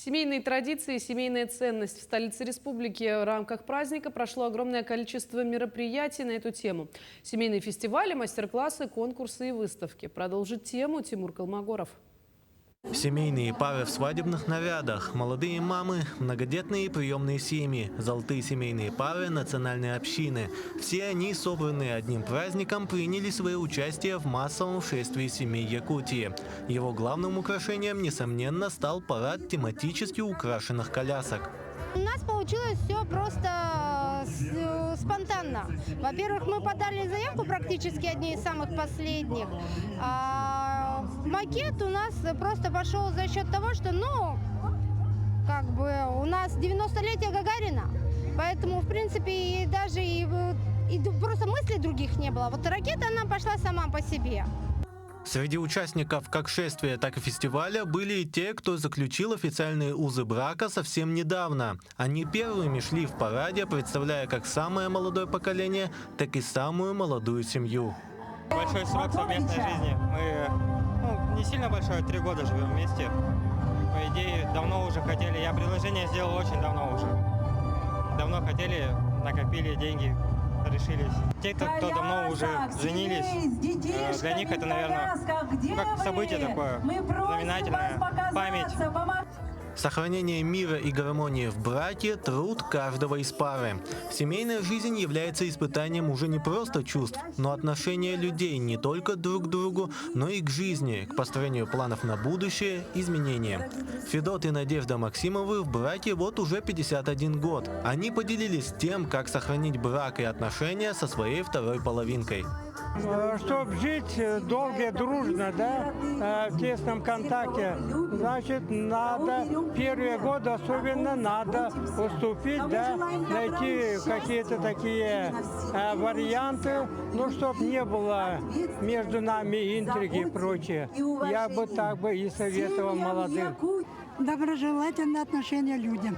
Семейные традиции и семейная ценность. В столице республики в рамках праздника прошло огромное количество мероприятий на эту тему. Семейные фестивали, мастер-классы, конкурсы и выставки. Продолжит тему Тимур Колмогоров. Семейные пары в свадебных нарядах, молодые мамы, многодетные приемные семьи, золотые семейные пары, национальные общины. Все они, собранные одним праздником, приняли свое участие в массовом шествии семей Якутии. Его главным украшением, несомненно, стал парад тематически украшенных колясок. У нас получилось все просто спонтанно. Во-первых, мы подали заявку практически одни из самых последних. А макет у нас просто пошел за счет того, что, у нас 90-летие Гагарина. Поэтому, в принципе, просто мыслей других не было. Вот ракета, она пошла сама по себе. Среди участников как шествия, так и фестиваля были и те, кто заключил официальные узы брака совсем недавно. Они первыми шли в параде, представляя как самое молодое поколение, так и самую молодую семью. Большой срок совместной жизни. Мы не сильно большой, 3 года живем вместе. По идее, давно уже хотели. Я предложение сделал очень давно уже. Давно хотели, накопили деньги, решились. Те, кто давно уже женились, для них это, наверное, как событие такое, знаменательное, память. Сохранение мира и гармонии в браке – труд каждого из пары. Семейная жизнь является испытанием уже не просто чувств, но отношения людей не только друг к другу, но и к жизни, к построению планов на будущее, изменения. Федот и Надежда Максимовы в браке вот уже 51 год. Они поделились тем, как сохранить брак и отношения со своей второй половинкой. Чтобы жить долго и дружно, в тесном контакте, значит, надо, первые годы особенно надо уступить, найти какие-то такие варианты, чтобы не было между нами интриги и прочее. Я бы так и советовал молодым. Доброжелательное отношение людям.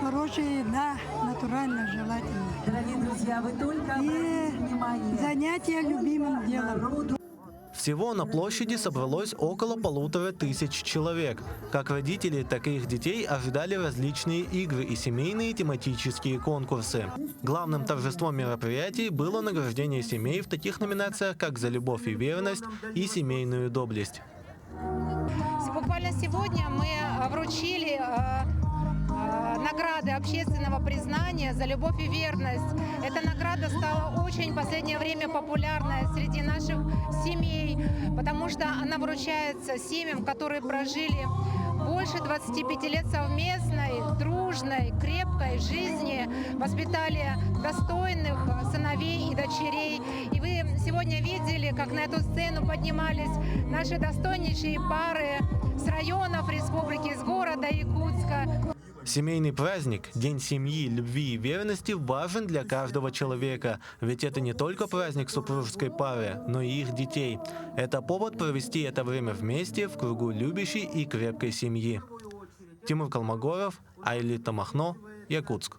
Хорошие, натурально желательно. Дорогие друзья, вы только обратите внимание. Занятия любимым делом. Всего на площади собралось около 1500 человек. Как родители, так и их детей ожидали различные игры и семейные тематические конкурсы. Главным торжеством мероприятий было награждение семей в таких номинациях, как «За любовь и верность» и «Семейную доблесть». Буквально сегодня мы вручили награды общественного признания за любовь и верность. Эта награда стала очень в последнее время популярной среди наших семей, потому что она вручается семьям, которые прожили больше 25 лет совместной, дружной, крепкой жизни, воспитали достойных сыновей и дочерей. И вы сегодня видели, как на эту сцену поднимались наши достойнейшие пары с районов республики, из города Якутска. Семейный праздник, День семьи, любви и верности важен для каждого человека, ведь это не только праздник супружеской пары, но и их детей. Это повод провести это время вместе в кругу любящей и крепкой семьи. Тимур Колмогоров, Айлита Махно, Якутск.